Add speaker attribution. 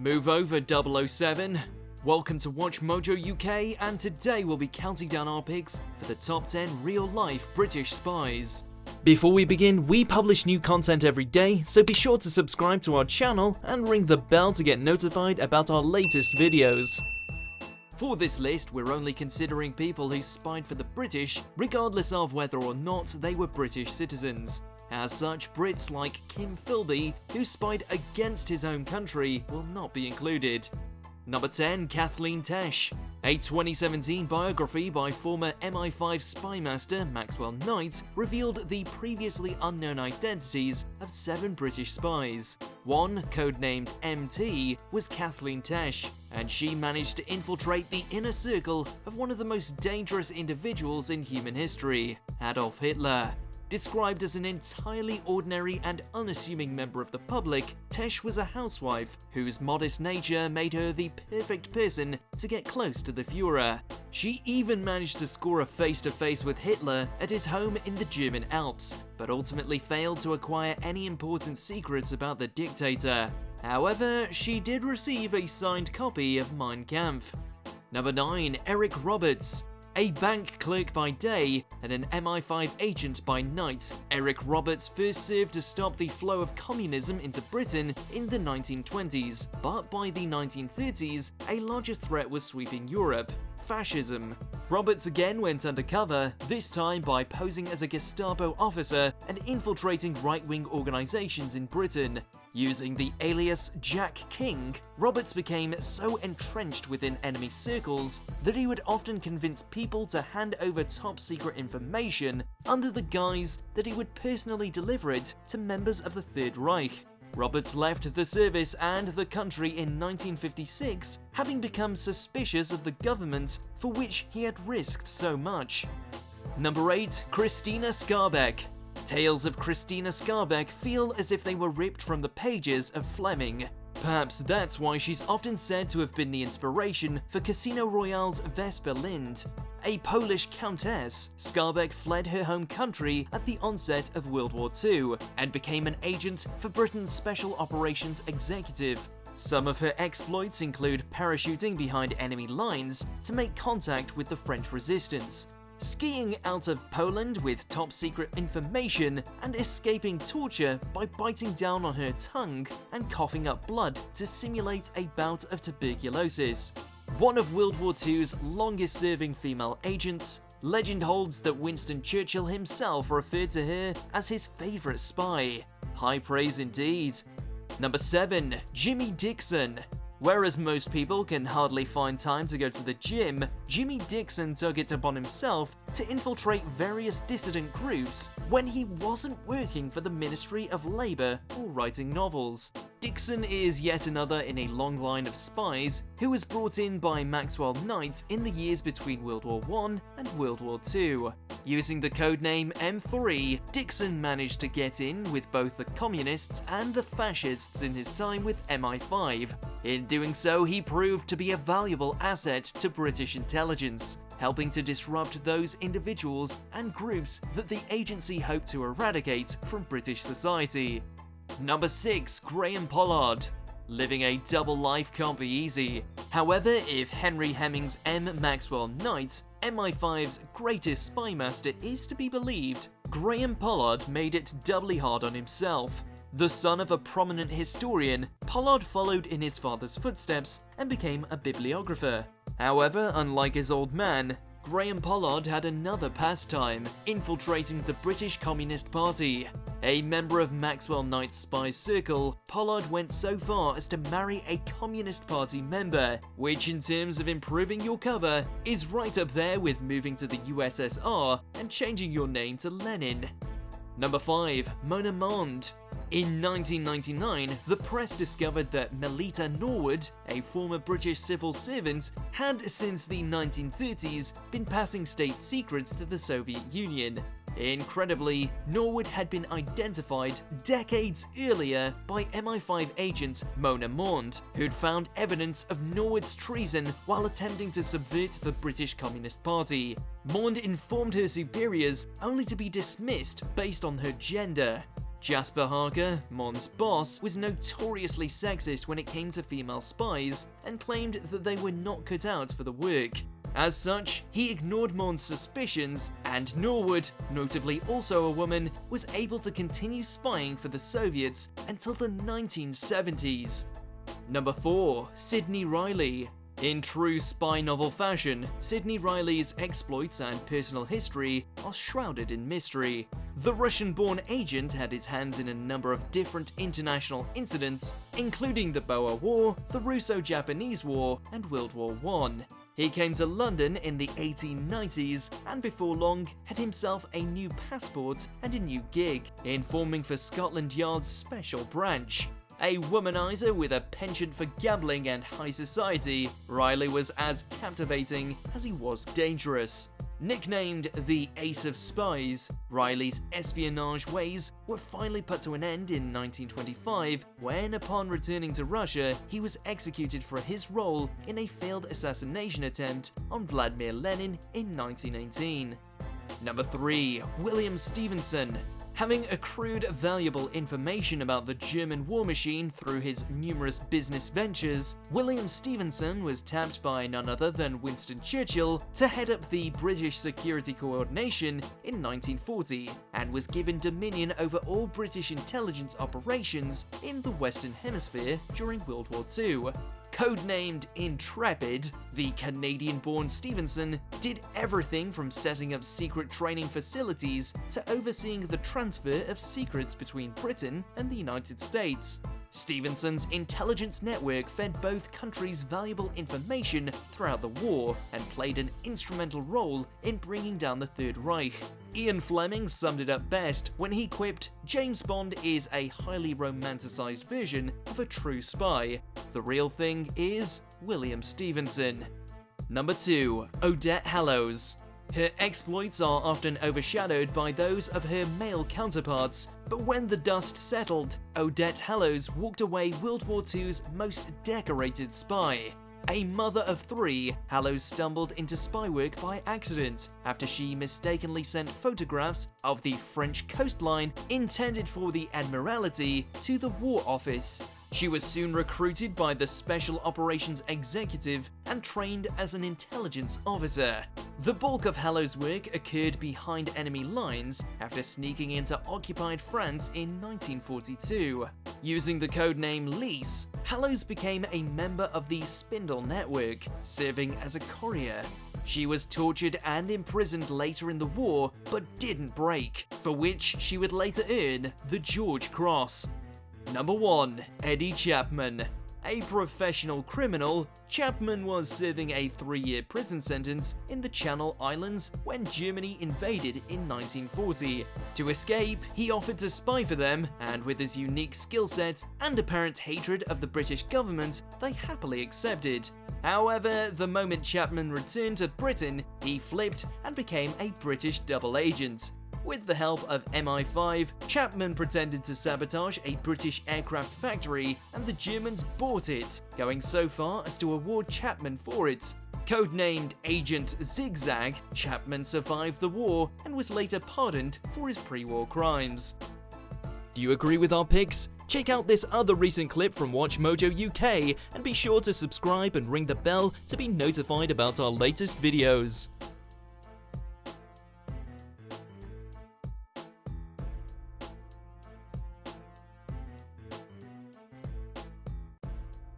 Speaker 1: Move over 007. Welcome to WatchMojo UK, and today we'll be counting down our picks for the top 10 real-life British spies. Before we begin, we publish new content every day, so be sure to subscribe to our channel and ring the bell to get notified about our latest videos. For this list, we're only considering people who spied for the British, regardless of whether or not they were British citizens. As such, Brits like Kim Philby, who spied against his own country, will not be included. Number 10. Kathleen Tesch. A 2017 biography by former MI5 spy master Maxwell Knight revealed the previously unknown identities of 7 British spies. One, codenamed MT, was Kathleen Tesch, and she managed to infiltrate the inner circle of one of the most dangerous individuals in human history, Adolf Hitler. Described as an entirely ordinary and unassuming member of the public, Tesch was a housewife whose modest nature made her the perfect person to get close to the Führer. She even managed to score a face-to-face with Hitler at his home in the German Alps, but ultimately failed to acquire any important secrets about the dictator. However, she did receive a signed copy of Mein Kampf. Number 9. Eric Roberts. A bank clerk by day and an MI5 agent by night, Eric Roberts first served to stop the flow of communism into Britain in the 1920s, but by the 1930s, a larger threat was sweeping Europe: fascism. Roberts again went undercover, this time by posing as a Gestapo officer and infiltrating right-wing organizations in Britain. Using the alias Jack King, Roberts became so entrenched within enemy circles that he would often convince people to hand over top-secret information under the guise that he would personally deliver it to members of the Third Reich. Roberts left the service and the country in 1956, having become suspicious of the government for which he had risked so much. Number 8. Krystyna Skarbek. Tales of Krystyna Skarbek feel as if they were ripped from the pages of Fleming. Perhaps that's why she's often said to have been the inspiration for Casino Royale's Vesper Lind. A Polish countess, Skarbek fled her home country at the onset of World War II and became an agent for Britain's Special Operations Executive. Some of her exploits include parachuting behind enemy lines to make contact with the French resistance, skiing out of Poland with top-secret information, and escaping torture by biting down on her tongue and coughing up blood to simulate a bout of tuberculosis. One of World War II's longest-serving female agents, legend holds that Winston Churchill himself referred to her as his favourite spy. High praise indeed. Number 7. Jimmy Dickson. Whereas most people can hardly find time to go to the gym, Jimmy Dickson took it upon himself to infiltrate various dissident groups when he wasn't working for the Ministry of Labour or writing novels. Dickson is yet another in a long line of spies who was brought in by Maxwell Knight in the years between World War I and World War II. Using the codename M3, Dickson managed to get in with both the communists and the fascists in his time with MI5. In doing so, he proved to be a valuable asset to British intelligence, helping to disrupt those individuals and groups that the agency hoped to eradicate from British society. Number 6. Graham Pollard. Living a double life can't be easy. However, if Henry Hemming's M. Maxwell Knight, MI5's greatest spy master, is to be believed, Graham Pollard made it doubly hard on himself. The son of a prominent historian, Pollard followed in his father's footsteps and became a bibliographer. However, unlike his old man, Graham Pollard had another pastime, infiltrating the British Communist Party. A member of Maxwell Knight's spy circle, Pollard went so far as to marry a Communist Party member, which in terms of improving your cover, is right up there with moving to the USSR and changing your name to Lenin. Number 5. Mona Maund. In 1999, the press discovered that Melita Norwood, a former British civil servant, had since the 1930s been passing state secrets to the Soviet Union. Incredibly, Norwood had been identified decades earlier by MI5 agent Mona Maund, who'd found evidence of Norwood's treason while attempting to subvert the British Communist Party. Maund informed her superiors only to be dismissed based on her gender. Jasper Harker, Maund's boss, was notoriously sexist when it came to female spies and claimed that they were not cut out for the work. As such, he ignored Maund's suspicions, and Norwood, notably also a woman, was able to continue spying for the Soviets until the 1970s. Number 4. Sidney Reilly. In true spy novel fashion, Sidney Reilly's exploits and personal history are shrouded in mystery. The Russian-born agent had his hands in a number of different international incidents, including the Boer War, the Russo-Japanese War, and World War I. He came to London in the 1890s and before long had himself a new passport and a new gig, informing for Scotland Yard's special branch. A womanizer with a penchant for gambling and high society, Reilly was as captivating as he was dangerous. Nicknamed the Ace of Spies, Reilly's espionage ways were finally put to an end in 1925 when, upon returning to Russia, he was executed for his role in a failed assassination attempt on Vladimir Lenin in 1918. Number 3. William Stephenson. Having accrued valuable information about the German war machine through his numerous business ventures, William Stephenson was tapped by none other than Winston Churchill to head up the British Security Coordination in 1940, and was given dominion over all British intelligence operations in the Western Hemisphere during World War II. Codenamed Intrepid, the Canadian-born Stephenson did everything from setting up secret training facilities to overseeing the transfer of secrets between Britain and the United States. Stevenson's intelligence network fed both countries valuable information throughout the war and played an instrumental role in bringing down the Third Reich. Ian Fleming summed it up best when he quipped, "James Bond is a highly romanticized version of a true spy. The real thing is William Stephenson." Number 2. Odette Hallowes. Her exploits are often overshadowed by those of her male counterparts, but when the dust settled, Odette Hallowes walked away World War II's most decorated spy. A mother of 3, Hallowes stumbled into spy work by accident after she mistakenly sent photographs of the French coastline intended for the Admiralty to the War Office. She was soon recruited by the Special Operations Executive and trained as an intelligence officer. The bulk of Hallowes' work occurred behind enemy lines after sneaking into occupied France in 1942. Using the codename Lise, Hallowes became a member of the Spindle Network, serving as a courier. She was tortured and imprisoned later in the war, but didn't break, for which she would later earn the George Cross. Number 1. Eddie Chapman. A professional criminal, Chapman was serving a 3-year prison sentence in the Channel Islands when Germany invaded in 1940. To escape, he offered to spy for them, and with his unique skill set and apparent hatred of the British government, they happily accepted. However, the moment Chapman returned to Britain, he flipped and became a British double agent. With the help of MI5, Chapman pretended to sabotage a British aircraft factory, and the Germans bought it, going so far as to award Chapman for it. Codenamed Agent Zigzag, Chapman survived the war and was later pardoned for his pre-war crimes. Do you agree with our picks? Check out this other recent clip from WatchMojo UK and be sure to subscribe and ring the bell to be notified about our latest videos.